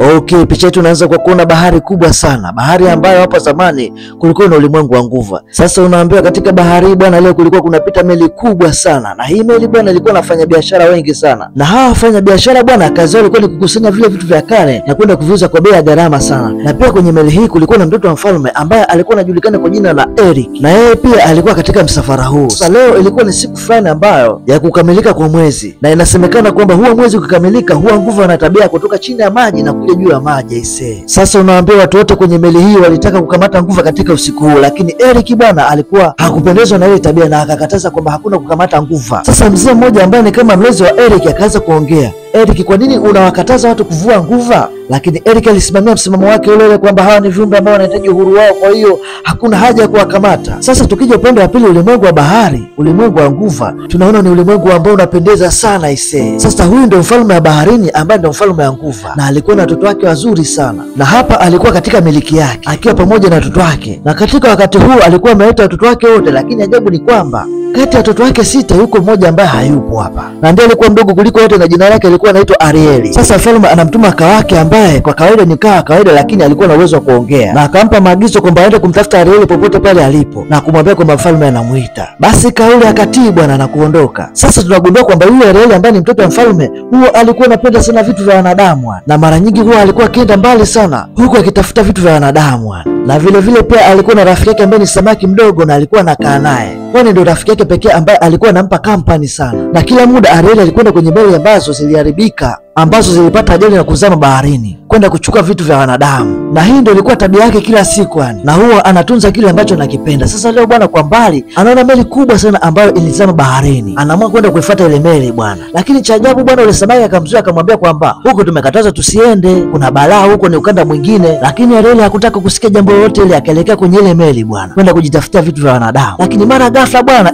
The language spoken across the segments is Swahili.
Okay, picha yetu inaanza kwa kuona bahari kubwa sana, bahari ambayo hapo zamani kulikuwa na ulimwengu wa nguva. Sasa unaambiwa katika bahari bwana, leo kulikuwa kunapita meli kubwa sana, na hii meli bwana ilikuwa inafanya biashara wengi sana, na hawa wafanya biashara bwana kazi yao ilikuwa ni kukusanya vile vitu vya kale na kwenda kuviuza kwa bei ya gharama sana. Na pia kwenye meli hii kulikuwa na mtoto wa mfalme ambaye alikuwa anajulikana kwa jina la Eric, na yeye pia alikuwa katika msafara huu. Sasa leo ilikuwa ni siku fulani ambayo ya kukamilika kwa mwezi, na inasemekana kwamba huwa mwezi ukikamilika huwa nguva na tabia kutoka chini ya maji na kuja juu ya maji. Sasa unaambiwa watu wote kwenye meli hii walitaka kukamata nguva katika usiku huu, lakini Eric bwana alikuwa hakupendezwa na ile tabia na akakataza kwamba hakuna kukamata nguva. Sasa mzee mmoja ambaye ni kama mlezi wa Eric akaanza kuongea, Eric, kwa nini unawakataza watu kuvua nguva? Lakini Eric alisimamia msimamo wake ule kwamba hawa ni viumbe ambao wanahitaji uhuru wao, kwa hiyo hakuna haja ya kuwakamata. Sasa tukija upande wa pili, ulimwengu wa bahari, ulimwengu wa nguva, tunaona ni ulimwengu ambao unapendeza sana ise. Sasa huyu ndio mfalme wa baharini ambaye ndio mfalme wa nguva, na alikuwa na watoto wake wazuri sana, na hapa alikuwa katika miliki yake akiwa pamoja na watoto wake, na katika wakati huu alikuwa ameleta watoto wake wote, lakini ajabu ni kwamba kati ya watoto wake 6 yuko mmoja ambaye hayupo hapa, na ndiye alikuwa mdogo kuliko wote na jina lake alikuwa anaitwa Arieli. Sasa mfalme anamtuma kaka wake ambaye kwa kawaida ni kaa kawaida, lakini alikuwa na uwezo wa kuongea, na akampa maagizo kwamba aende kumtafuta Arieli popote pale alipo na kumwambia kwamba mfalme anamuita. Basi kauli akatii bwana na kuondoka. Sasa tunagundua kwamba yule Arieli ambaye ni mtoto wa mfalme huo alikuwa anapenda sana vitu vya wanadamu, na mara nyingi huwa alikuwa akienda mbali sana huko akitafuta vitu vya wanadamu, na vile vile pia alikuwa na rafiki yake ambaye ni samaki mdogo na alikuwa anakaa naye, kwani ndio rafiki yake pekee ambaye alikuwa anampa kampani sana. Na kila muda Arieli alikwenda kwenye meli ambazo ziliharibika, ambazo zilipata ajali na kuzama baharini, kwenda kuchukua vitu vya wanadamu, na hii ndio ilikuwa tabia yake kila siku na huwa anatunza kile ambacho anakipenda. Sasa leo bwana, kwa mbali anaona meli kubwa sana ambayo ilizama baharini, anaamua kwenda kuifuata ile meli bwana, lakini cha ajabu bwana, ule samaki akamzuia akamwambia kwamba huko tumekataza tusiende, kuna balaa huko, ni ukanda mwingine. Lakini Arieli hakutaka kusikia jambo lolote ile, akaelekea kwenye ile meli bwana kwenda kujitafutia vitu vya wanadamu. Lakini mara ghafla bwana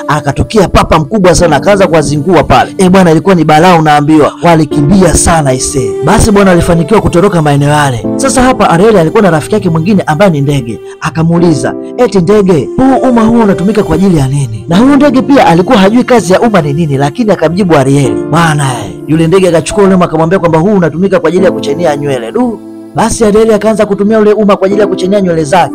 akatokea papa mkubwa sana akaanza kuwazingua pale bwana, ilikuwa ni balaa, unaambiwa walikimbia sana ise. Basi bwana alifanikiwa kutoroka maeneo yale. Sasa hapa Arieli alikuwa na rafiki yake mwingine ambaye ni ndege, akamuuliza eti ndege, huu umma huu unatumika kwa ajili ya nini? Na huyu ndege pia alikuwa hajui kazi ya umma ni nini, lakini akamjibu Arieli bwana. Yule ndege akachukua ule umma akamwambia kwamba huu unatumika kwa ajili ya kuchenia nywele. Basi Arieli akaanza kutumia ule umma kwa ajili ya kuchenia nywele zake.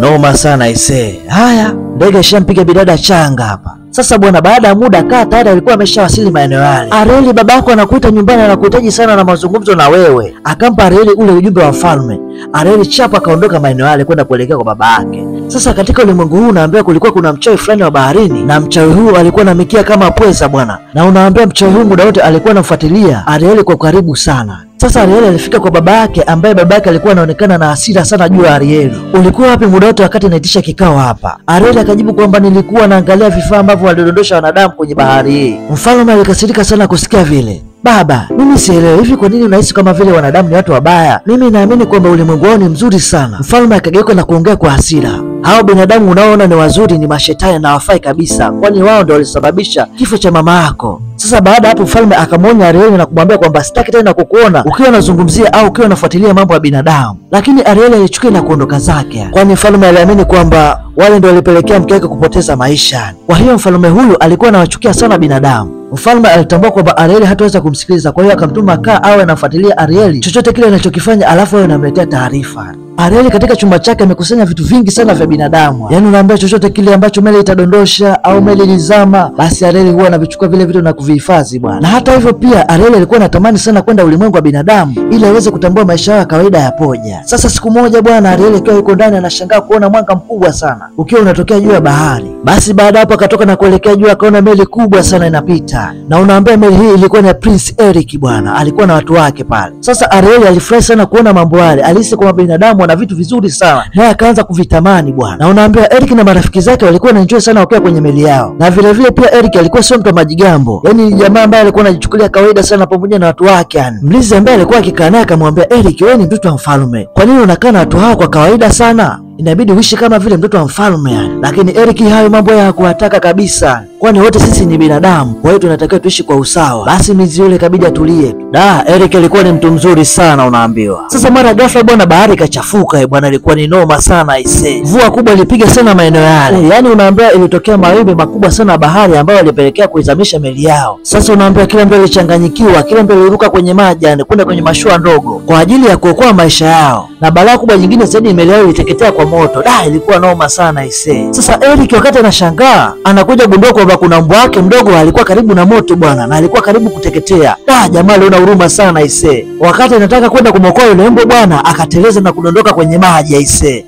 Noma sana ise. Haya, ndege ishampiga bidada changa hapa. Sasa bwana, baada ya muda kaa tayari alikuwa ameshawasili maeneo yale. Arieli, babako anakuita nyumbani, anakuhitaji sana na mazungumzo na wewe. Akampa Arieli ule ujumbe wa mfalme. Arieli chapa akaondoka maeneo yale kwenda kuelekea kwa baba yake. Sasa katika ulimwengu huu unaambiwa kulikuwa kuna mchawi fulani wa baharini, na mchawi huu alikuwa na mikia kama pweza bwana, na unaambiwa mchawi huu muda wote alikuwa anamfuatilia Arieli kwa karibu sana. Sasa Arieli alifika kwa baba yake, ambaye baba yake alikuwa anaonekana na hasira sana juu ya Arieli. Ulikuwa wapi muda wote wakati anaitisha kikao hapa? Arieli akajibu kwamba nilikuwa naangalia vifaa ambavyo walidondosha wanadamu kwenye bahari hii. Mfalme alikasirika sana kusikia vile. Baba, mimi sielewi, hivi kwa nini unahisi kama vile wanadamu ni watu wabaya? Mimi naamini kwamba ulimwengu wao ni mzuri sana. Mfalme akageuka na kuongea kwa hasira. Hao binadamu unaoona ni wazuri ni mashetani na hawafai kabisa, kwani wao ndio walisababisha kifo cha mama yako. Sasa baada hapo mfalme akamwonya Arieli na kumwambia kwamba sitaki tena kukuona ukiwa unazungumzia au ukiwa unafuatilia mambo ya binadamu. Lakini Arieli alichukua na kuondoka zake, kwani mfalme aliamini kwamba wale ndio walipelekea mke wake kupoteza maisha. Kwa hiyo mfalme huyu alikuwa anawachukia sana binadamu. Mfalme alitambua kwamba Arieli hataweza kumsikiliza, kwa hiyo akamtuma kaa awe anafuatilia Arieli chochote kile anachokifanya, alafu awe anamletea taarifa. Arieli katika chumba chake amekusanya vitu vingi sana vya binadamu, yaani unaambia chochote kile ambacho meli itadondosha au meli ilizama, basi Arieli huwa anavichukua vile vitu na kuvihifadhi bwana. Na hata hivyo pia Arieli alikuwa anatamani sana kwenda ulimwengu wa binadamu ili aweze kutambua maisha yao ya kawaida yapoje. Sasa siku moja bwana, Arieli akiwa yuko ndani anashangaa kuona mwanga mkubwa sana ukiwa unatokea juu ya bahari. Basi baada hapo akatoka na kuelekea juu, akaona meli kubwa sana inapita, na unaambia meli hii ilikuwa ni ya Prince Eric bwana, alikuwa na watu wake pale. Sasa Arieli alifurahi sana kuona mambo yale, alihisi kwamba binadamu wana vitu vizuri sana, naye akaanza kuvitamani bwana. Na unaambia Eric na marafiki zake walikuwa wanaenjoy sana wakiwa kwenye meli yao, na vile vile pia Eric alikuwa sio mtu wa majigambo, yaani ni jamaa ambaye alikuwa anajichukulia kawaida sana pamoja na watu wake yani. Mlinzi ambaye alikuwa akikaa naye akamwambia Eric, wewe ni mtoto wa mfalme, kwa nini unakaa na watu hao kwa kawaida sana? Inabidi uishi kama vile mtoto wa mfalme yani. Lakini Eric hayo mambo ya hakuwataka kabisa, kwani wote sisi ni binadamu, kwa hiyo tunatakiwa tuishi kwa usawa. Basi mlinzi yule kabidi atulie tu. Eric alikuwa ni mtu mzuri sana unaambiwa. Sasa mara ghafla bwana bahari ikachafuka bwana, ilikuwa ni noma sana aisee. Mvua kubwa ilipiga sana maeneo yale. Yaani unaambiwa ilitokea mawimbi makubwa sana bahari ambayo yalipelekea kuizamisha meli yao. Sasa unaambiwa kila mtu alichanganyikiwa, kila mtu aliruka kwenye maji yani kwenda kwenye mashua ndogo kwa ajili ya kuokoa maisha yao. Na balaa kubwa nyingine zaidi, meli yao iliteketea kwa moto. Ilikuwa noma sana aisee. Sasa Eric wakati anashangaa anakuja gundua kwamba kuna mbwa wake mdogo alikuwa karibu na moto bwana, na alikuwa karibu kuteketea. Jamaa aliona huruma sana aisee. Wakati anataka kwenda kumwokoa yule mbwa bwana, akateleza na kudondoka kwenye maji aisee.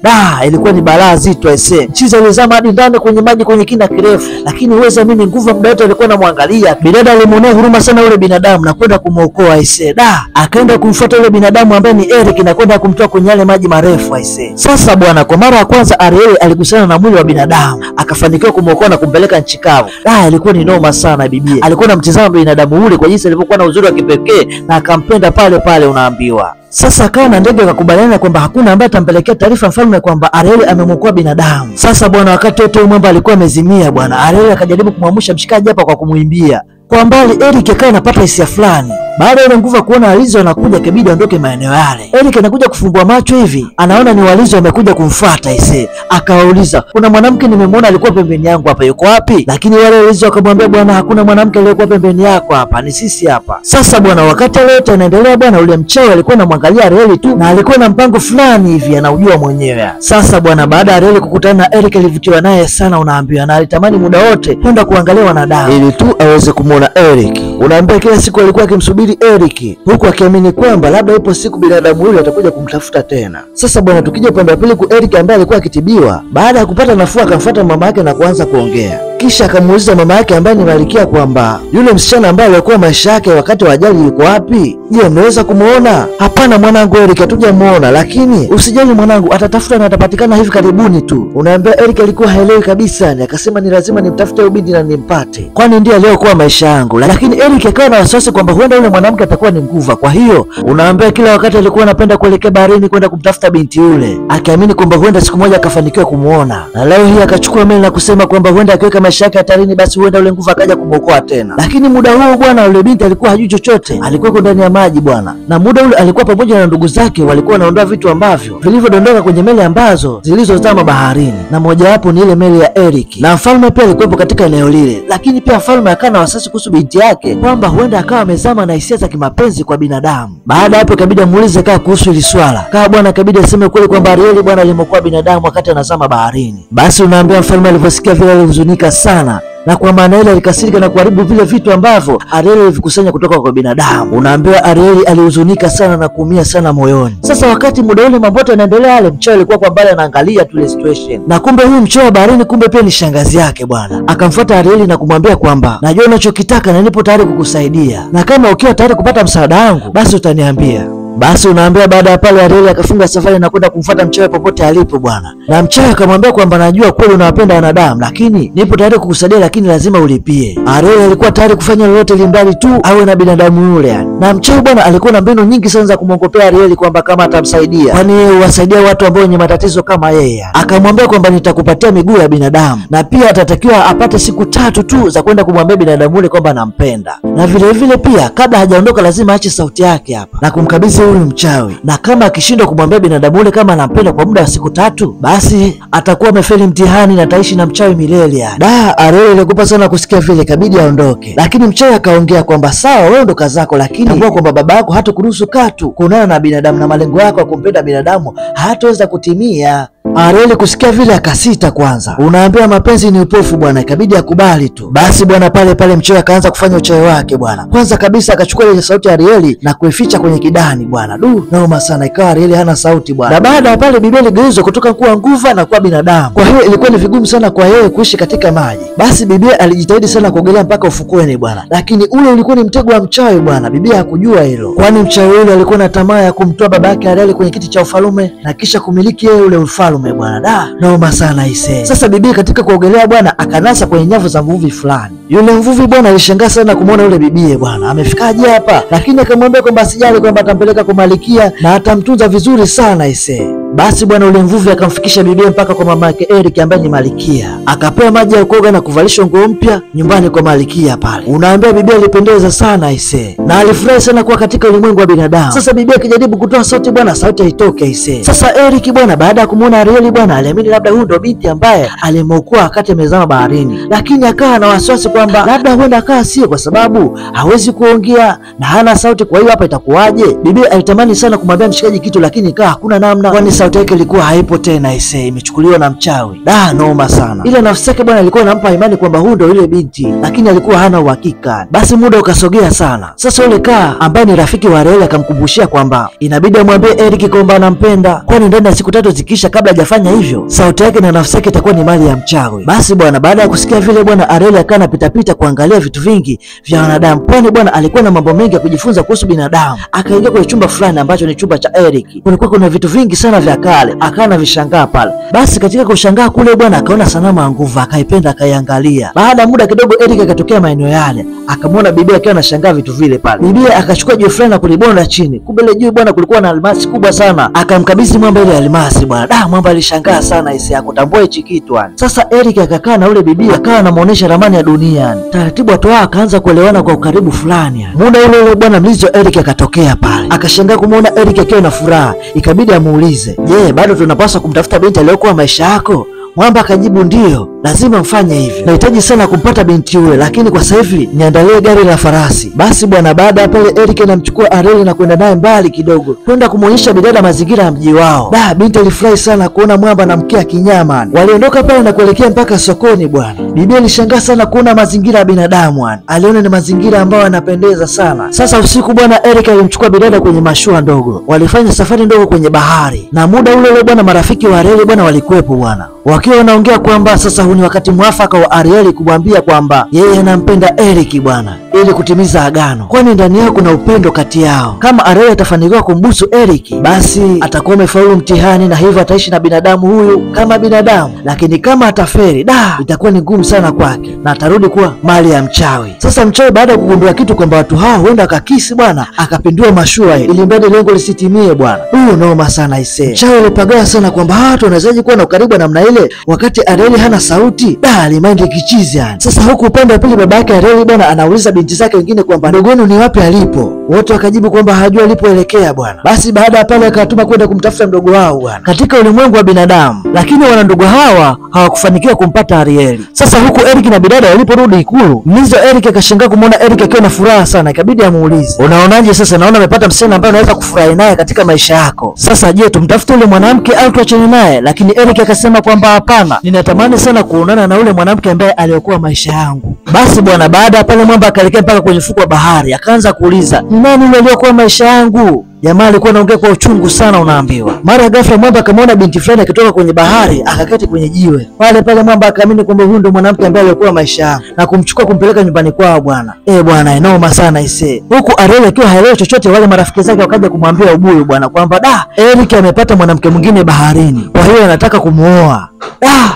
Ilikuwa ni balaa zito aisee. Chiza alizama hadi ndani kwenye maji kwenye kina kirefu, lakini uweza mimi nguvu muda wote alikuwa anamwangalia. Bidada alimuonea huruma sana yule binadamu na kwenda kumwokoa aisee. Akaenda kumfuata yule binadamu ambaye ni Eric na kwenda kumtoa kwenye yale maji marefu aisee. Sasa bwana, kwa mara ya kwanza Ariel aligusana na mwili wa binadamu, akafanikiwa kumwokoa na kumpeleka nchi kavu. Ilikuwa ni noma sana bibi. Alikuwa anamtazama binadamu ule kwa jinsi alivyokuwa na uzuri wa kipekee na akampenda pale pale unaambiwa. Sasa akawa na ndege wakakubaliana kwamba hakuna ambaye atampelekea taarifa mfalme kwamba Ariel amemwokoa binadamu. Sasa bwana, wakati wote mwamba alikuwa amezimia bwana, Ariel akajaribu kumwamsha mshikaji hapa kwa kumuimbia. Kwa mbali Eric akawa anapata hisia fulani. Baada ya ile nguvu kuona walizi wanakuja, kibidi aondoke maeneo yale. Eric anakuja kufumbua macho hivi, anaona ni walizi wamekuja kumfuata ise. Akawauliza, kuna mwanamke nimemwona alikuwa pembeni yangu hapa, yuko wapi? Lakini wale walizi wakamwambia, bwana, hakuna mwanamke aliyekuwa pembeni yako hapa, ni sisi hapa. Sasa bwana, wakati yote anaendelea bwana, ule mchawi alikuwa anamwangalia Ariel tu na alikuwa na mpango fulani hivi anaujua mwenyewe. Sasa bwana, baada ya Ariel kukutana na Eric alivutiwa naye sana unaambiwa, na alitamani muda wote kwenda kuangalia wanadamu ili tu aweze kumuona Eric. Unaambia kila siku alikuwa akimsubiri Eric, huku akiamini kwamba labda ipo siku binadamu yule atakuja kumtafuta tena. Sasa bwana, tukija upande wa pili kwa Eric ambaye alikuwa akitibiwa, baada ya kupata nafuu akamfuata mama yake na kuanza kuongea. Kisha akamuuliza mama yake ambaye ni Malkia kwamba yule msichana ambaye alikuwa maisha yake wakati wa ajali yuko wapi? Je, mnaweza kumuona? Hapana mwanangu Eric, hatujamuona, lakini usijali mwanangu, atatafuta na atapatikana hivi karibuni tu. Unaambia Eric alikuwa haelewi kabisa, akasema ni lazima nimtafute huyo binti na nimpate, kwani ndiye aliyokuwa maisha yangu. Lakini Eric akawa na wasiwasi kwamba huenda yule mwanamke atakuwa ni nguva. Kwa hiyo unaambia kila wakati alikuwa anapenda kuelekea baharini kwenda kumtafuta binti yule, akiamini kwamba huenda siku moja akafanikiwa kumuona. Na leo hii akachukua meli na kusema kwamba huenda akiweka maisha yake hatarini, basi huenda yule nguva akaja kumuokoa tena. Lakini muda huo bwana, yule binti alikuwa hajui chochote, alikuwa ndani ya maji bwana, na muda ule alikuwa pamoja na ndugu zake, walikuwa wanaondoa vitu ambavyo vilivyodondoka kwenye meli ambazo zilizozama baharini, na moja wapo ni ile meli ya Eric. Na mfalme pia alikuwepo katika eneo lile, lakini pia mfalme akawa na wasiwasi kuhusu binti yake kwamba huenda akawa amezama na hisia za kimapenzi kwa binadamu. Baada hapo ikabidi amuulize kaa kuhusu hili swala. Kaa bwana, ikabidi aseme kweli kwamba Ariel bwana alimokuwa binadamu wakati anazama baharini. Basi unaambia mfalme alivyosikia vile alihuzunika sana, na kwa maana ile alikasirika na kuharibu vile vitu ambavyo Ariel alivikusanya kutoka kwa binadamu. Unaambiwa Ariel alihuzunika sana na kuumia sana moyoni. Sasa wakati muda ule mambo yote yanaendelea, yale mchawi alikuwa kwa mbali anaangalia tu ile situation, na kumbe huyu mchawi wa baharini kumbe pia ni shangazi yake bwana. Akamfuata Ariel na kumwambia kwamba najua unachokitaka na nipo tayari kukusaidia, na kama ukiwa tayari kupata msaada wangu basi utaniambia. Basi unaambia baada ya pale Ariel akafunga safari na kwenda kumfuata mchawi popote alipo bwana. Na mchawi akamwambia kwamba najua kweli unawapenda wanadamu, lakini nipo tayari kukusaidia, lakini lazima ulipie. Ariel alikuwa tayari kufanya lolote ili mradi tu awe na binadamu yule yani. Na mchawi bwana alikuwa na mbinu nyingi sana za kumwongopea Ariel kwamba kama atamsaidia, kwani yeye huwasaidia watu ambao wenye matatizo kama yeye. Akamwambia kwamba nitakupatia miguu ya binadamu, na pia atatakiwa apate siku 3 tu za kwenda kumwambia binadamu yule kwamba anampenda. Na vile vile pia kabla hajaondoka lazima aache sauti yake hapa na kumkabidhi huyu mchawi, na kama akishindwa kumwambia binadamu yule kama anampenda kwa muda wa siku 3, basi atakuwa amefeli mtihani na ataishi na mchawi milele. Ariel alikupa sana kusikia vile, kabidi aondoke. Lakini mchawi akaongea kwamba sawa, wewe ndo kazi yako, lakini tambua kwamba baba yako hatakuruhusu katu kuonana na binadamu, na malengo yako ya kumpenda binadamu hataweza kutimia. Ariel kusikia vile akasita kwanza. Unaambia mapenzi ni upofu bwana, ikabidi akubali tu. Basi bwana, pale pale mchawi akaanza kufanya uchawi wake bwana. Kwanza kabisa akachukua ile sauti ya Ariel na kuificha kwenye kidani bwana. Noma sana, ikawa Ariel hana sauti bwana. Na baada ya pale bibi aligeuzwa kutoka kuwa nguva na kuwa binadamu. Kwa hiyo ilikuwa ni vigumu sana kwa yeye kuishi katika maji. Basi bibi alijitahidi sana kuogelea mpaka ufukweni bwana, lakini ule ulikuwa ni mtego wa mchawi bwana. Bibi hakujua hilo, kwani mchawi yule alikuwa na tamaa ya kumtoa baba yake Ariel kwenye kiti cha ufalme na kisha kumiliki yeye ule ufalme bwana. Noma sana ise. Sasa bibi katika kuogelea bwana akanasa kwenye nyavu za mvuvi fulani. Yule mvuvi bwana alishangaa sana kumuona yule bibie bwana amefikaje hapa, lakini akamwambia kwamba asijali, kwamba atampeleka kwa Malkia na atamtunza vizuri sana ise. Basi bwana ule mvuvi akamfikisha bibia mpaka kwa mama yake Eric ambaye ni Malkia. Akapewa maji ya kuoga na kuvalishwa nguo mpya nyumbani kwa Malkia pale. Unaambia bibia alipendeza sana aisee. Na alifurahi sana kuwa katika ulimwengu wa binadamu. Sasa bibia akijaribu kutoa sauti bwana, sauti haitoki aisee. Sasa Eric bwana baada ya kumuona Ariel bwana aliamini labda huyu ndo binti ambaye alimwokoa wakati amezama baharini. Lakini akawa na wasiwasi kwamba labda huenda akawa sio, kwa sababu hawezi kuongea na hana sauti, kwa hiyo hapa itakuwaje? Bibia alitamani sana kumwambia mshikaji kitu, lakini ikawa hakuna namna, kwani sauti yake ilikuwa haipo tena aisee, imechukuliwa na mchawi. Noma sana. Ile nafsi yake bwana ilikuwa inampa imani kwamba huyu ndo yule binti, lakini alikuwa hana uhakika. Basi muda ukasogea sana. Sasa yule Kaa ambaye ni rafiki wa Ariel akamkumbushia kwamba inabidi amwambie Eric kwamba anampenda, kwani ndani ya siku 3 zikiisha kabla hajafanya hivyo sauti yake na nafsi yake itakuwa ni mali ya mchawi. Basi bwana baada ya kusikia vile bwana Ariel akawa anapita kuangalia vitu vingi vya wanadamu, kwani bwana alikuwa na mambo mengi ya kujifunza kuhusu binadamu. Akaingia kwenye chumba fulani ambacho ni chumba cha Eric. Kulikuwa kuna vitu vingi sana vya kale, akawa anavishangaa pale. Basi katika kushangaa kule bwana akaona sanamu ya nguva, akaipenda akaiangalia. Baada ya muda kidogo Eric akatokea maeneo yale, akamwona bibia akiwa anashangaa vitu vile pale. Bibia akachukua jiwe fulani na kulibonda chini. Kumbe ile jiwe bwana kulikuwa na almasi kubwa sana. Akamkabidhi mwamba ile almasi bwana. Mwamba alishangaa sana isi akutambua hichi kitu yani. Sasa Eric akakaa na ule bibia akawa anamuonesha ramani ya dunia yani. Taratibu watu hao akaanza kuelewana kwa ukaribu fulani yani. Muda ule bwana mlinzi wa Eric akatokea pale. Akashangaa kumuona Eric akiwa na furaha. Ikabidi amuulize, "Je, bado tunapaswa kumtafuta binti aliyokuwa maisha yako?" Mwamba akajibu ndio, lazima mfanye hivi. Nahitaji sana kumpata binti yule, lakini kwa sasa hivi niandalie gari la farasi. Basi bwana baada ya pale Eric anamchukua Ariel na kwenda naye mbali kidogo, kwenda kumuonyesha bidada mazingira ya mji wao. Binti alifurahi sana kuona mwamba na mkia kinyama. Waliondoka pale na kuelekea mpaka sokoni bwana. Bibi alishangaa sana kuona mazingira ya binadamu yani. Aliona ni mazingira ambayo yanapendeza sana. Sasa usiku bwana Eric alimchukua bidada kwenye mashua ndogo. Walifanya safari ndogo kwenye bahari. Na muda ule bwana marafiki wa Ariel bwana walikuwepo bwana. Wakiwa wanaongea kwamba sasa huu ni wakati mwafaka wa Ariel kumwambia kwamba yeye anampenda Eric bwana, ili kutimiza agano, kwani ndani yao kuna upendo kati yao. Kama Ariel atafanikiwa kumbusu Eric, basi atakuwa amefaulu mtihani na hivyo ataishi na binadamu huyu kama binadamu. Lakini kama ataferi, itakuwa ni ngumu sana kwake na atarudi kuwa mali ya mchawi. Sasa mchawi baada ya kugundua kitu kwamba watu hao huenda akakisi bwana, akapindua mashua ili mbele lengo lisitimie bwana. Noma sana ise. Mchawi alipagaa sana kwamba watu wanawezaje kuwa na ukaribu namna ile wakati Ariel hana sauti. Alimaindi kichizi yani. Sasa huku upande wa pili baba yake Ariel bwana anauliza binti zake wengine kwamba ndugu wenu ni wapi alipo. Wote wakajibu kwamba hajui alipoelekea bwana. Basi baada ya pale akatuma kwenda kumtafuta mdogo wao bwana katika ulimwengu wa binadamu, lakini wana ndugu hawa hawakufanikiwa kumpata Ariel. Sasa huku Eric na bidada waliporudi ikulu, mlinzi wa Eric akashangaa kumuona Eric akiwa na furaha sana. Ikabidi amuulize, unaonaje sasa? Naona amepata msichana ambaye unaweza kufurahi naye katika maisha yako. Sasa je, tumtafute yule mwanamke au tuachane naye? Lakini Eric akasema kwamba hapana, ninatamani sana kuonana na yule mwanamke ambaye aliokuwa maisha yangu. Basi bwana baada ya pale mwamba akaelekea mpaka kwenye fuko wa bahari, akaanza kuuliza, ni nani yule aliyokuwa maisha yangu? Jamaa alikuwa anaongea kwa uchungu sana unaambiwa. Mara ghafla mwamba akamwona binti fulani akitoka kwenye bahari, akaketi kwenye jiwe. Pale mwamba akaamini kwamba huyu ndo mwanamke ambaye alikuwa maisha yake na kumchukua kumpeleka nyumbani kwao bwana. Bwana inoma sana ise. Huku Ariel akiwa haelewi chochote, wale marafiki zake wakaja kumwambia ubuyu bwana kwamba Eric amepata mwanamke mwingine baharini, kwa hiyo anataka kumuoa.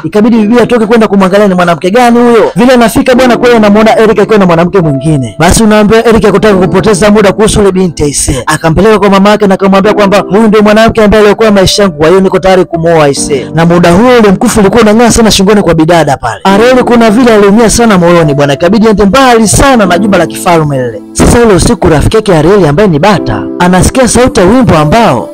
Ikabidi bibi atoke kwenda kumwangalia ni mwanamke gani huyo. Vile anafika bwana kweli anamuona Eric akiwa na mwanamke mwingine. Basi unaambia Eric akutaka kupoteza muda kuhusu ile binti aise. Akampeleka kwa mama yake na kumwambia kwamba huyu ndio mwanamke ambaye alikuwa maisha yangu, kwa hiyo niko tayari kumuoa aise. Na muda huo ile mkufu ulikuwa unang'aa sana shingoni kwa bidada pale. Ariel kuna vile aliumia sana moyoni bwana, ikabidi aende mbali sana na jumba la kifalme lile. Sasa ile usiku rafiki yake Ariel ambaye ni bata anasikia sauti ya wimbo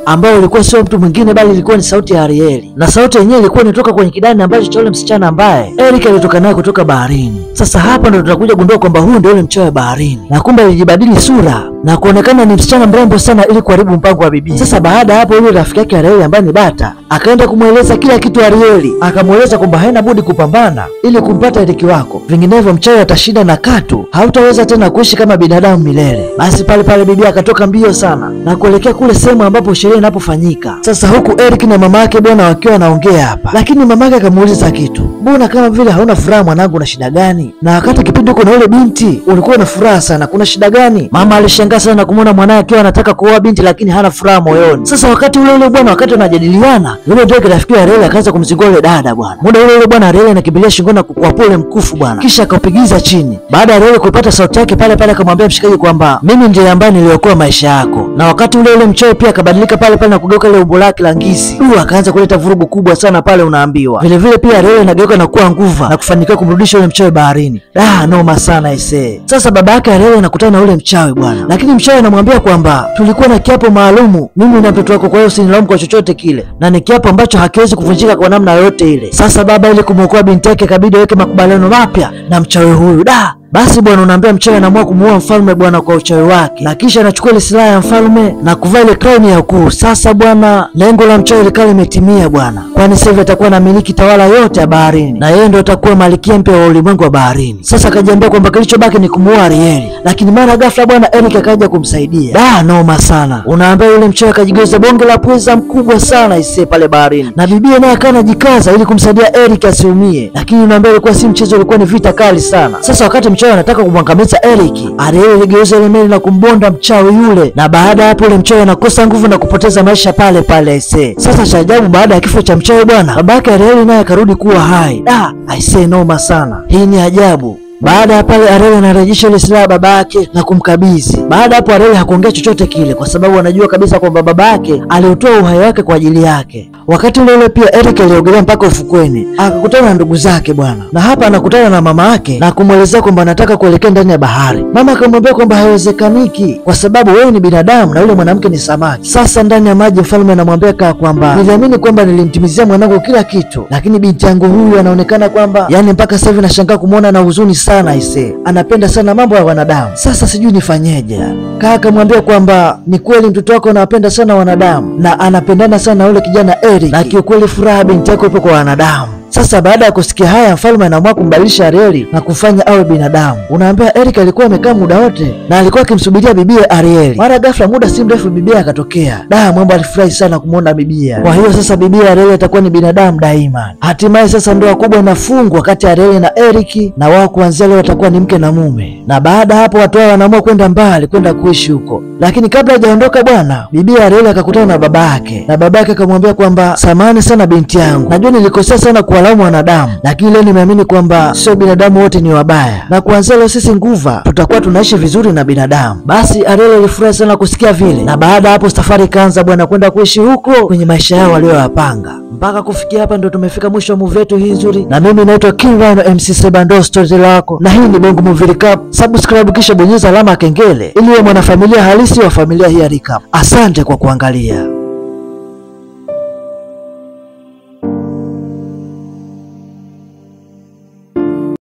ambao ulikuwa sio mtu mwingine bali ilikuwa ni sauti ya Ariel. Na sauti yenyewe ilikuwa inatoka kwenye kidani ambacho cha yule msichana ambaye Eric alitoka naye kutoka baharini. Sasa hapa ndo tutakuja gundua kwamba huyu ndio yule mchawi baharini, na kumbe alijibadili sura na kuonekana ni msichana mrembo sana ili kuharibu mpango wa bibi. Sasa baada hapo yule rafiki yake Ariel ambaye ni bata akaenda kumweleza kila kitu Ariel, akamweleza kwamba haina budi kupambana ili kumpata Eric wako, vinginevyo mchawi atashinda na katu hautaweza tena kuishi kama binadamu milele. Basi pale bibi akatoka mbio sana na kuelekea kule sehemu ambapo sherehe inapofanyika. Sasa huku Eric na mama yake bwana wakiwa wanaongea hapa, lakini mamake akamuuliza kitu, mbona kama vile hauna furaha mwanangu, na shida gani? Na wakati kipindi uko na yule binti ulikuwa na furaha sana, kuna shida gani? Mama alishangaa sana kumuona mwanae akiwa anataka kuoa binti lakini hana furaha moyoni. Sasa wakati ule bwana, wakati wanajadiliana, yule ndio rafiki ya Reli akaanza kumzingua yule dada bwana. Muda ule bwana Reli anakimbilia shingoni kwa pole mkufu bwana, kisha akaupigiza chini. Baada ya Reli kupata sauti yake pale pale akamwambia mshikaji kwamba mimi ndiye ambaye niliokoa maisha yako. Na wakati ule mchawi pia akabadilika pale pale na kugeuka ile umbo lake la ngisi. Akaanza kuleta vurugu kubwa sana pale unaambiwa. Vile vile pia Reli anageuka na kuwa nguva na kufanikiwa kumrudisha yule mchawi baharini. Noma sana ise. Sasa baba yake Reli anakutana na yule mchawi bwana. Lakini mchawi anamwambia kwamba tulikuwa na kiapo maalumu mimi na mtoto wako, kwa hiyo usinilaumu kwa chochote kile. Na ni kiapo ambacho hakiwezi kuvunjika kwa namna yoyote ile. Sasa baba ili kumwokoa binti yake kabidi aweke makubaliano mapya na mchawi huyu. Basi bwana, unaambia mchawi anaamua kumuua mfalme bwana kwa uchawi wake, na kisha anachukua ile silaha ya mfalme na kuvaa ile crown ya ukuu. Sasa bwana, lengo la mchawi likawa limetimia bwana, kwani sasa hivi atakuwa na miliki tawala yote ya baharini na yeye ndio atakuwa malkia mpya wa ulimwengu wa baharini. Sasa akajiambia kwamba kilichobaki ni kumuua Arieli, lakini mara ghafla bwana Eric akaja kumsaidia. Noma sana. Unaambia yule mchawi akajigeuza bonge la pweza mkubwa sana ise pale baharini, na bibia naye akawa anajikaza ili kumsaidia Eric asiumie, lakini unaambia ilikuwa si mchezo, ulikuwa ni vita kali sana. Sasa wakati mchawi anataka kumwangamiza Eric, Ariel aligeuza ile meli na kumbonda mchawi yule, na baada ya hapo ile mchawi anakosa nguvu na kupoteza maisha pale pale aisee. Sasa cha ajabu, baada ya kifo cha mchawi bwana, babake Ariel naye akarudi kuwa hai. Aisee, noma sana. Hii ni ajabu. Baada ya pale Ariel anarejesha ile silaha baba yake na kumkabidhi. Baada hapo Ariel hakuongea chochote kile kwa sababu anajua kabisa kwamba baba yake aliotoa uhai wake kwa ajili yake. Wakati ule pia Eric aliogelea mpaka ufukweni, akakutana na ndugu zake bwana. Na hapa anakutana na mama yake na kumwelezea kwamba anataka kuelekea ndani ya bahari. Mama akamwambia kwamba haiwezekaniki kwa sababu wewe ni binadamu na yule mwanamke ni samaki. Sasa ndani ya maji mfalme anamwambia kwamba niliamini kwamba nilimtimizia mwanangu kila kitu, lakini binti yangu huyu anaonekana kwamba mpaka sasa hivi nashangaa kumuona na huzuni sana ise. Anapenda sana mambo ya wanadamu. Sasa sijui nifanyeje. Kaka akamwambia kwamba ni kweli mtoto wako anapenda sana wanadamu na anapendana sana na yule kijana Eric, na kiukweli furaha binti yako ipo kwa wanadamu. Sasa baada ya kusikia haya, mfalme anaamua kumbadilisha Ariel na kufanya awe binadamu. Unaambia Eric alikuwa amekaa muda wote na alikuwa akimsubiria bibie Ariel. Mara ghafla muda si mrefu bibie akatokea. Mwamba alifurahi sana kumuona bibie. Kwa hiyo sasa bibie Ariel atakuwa ni binadamu daima. Hatimaye sasa ndoa kubwa inafungwa kati ya Ariel na Eric, na wao kuanzia leo watakuwa ni mke na mume. Na baada hapo watu hao wanaamua kwenda mbali, kwenda kuishi huko. Lakini kabla hajaondoka bwana, bibie Ariel akakutana na baba yake. Na baba yake akamwambia kwamba samahani sana binti yangu, najua nilikosea sana kuwalaumu wanadamu, lakini leo nimeamini kwamba sio binadamu wote ni wabaya, na kuanzia leo sisi nguva tutakuwa tunaishi vizuri na binadamu. Basi Ariel alifurahi sana kusikia vile, na baada hapo safari ikaanza bwana kwenda kuishi huko kwenye maisha yao walioyapanga. Mpaka kufikia hapa ndo tumefika mwisho wa movie yetu hii nzuri, na mimi naitwa King Rhino MC Sebando storyteller wako, na hii ni Bongo Movie Recap. Subscribe kisha bonyeza alama ya kengele ili uwe mwanafamilia halisi wa familia hii ya Recap. Asante kwa kuangalia.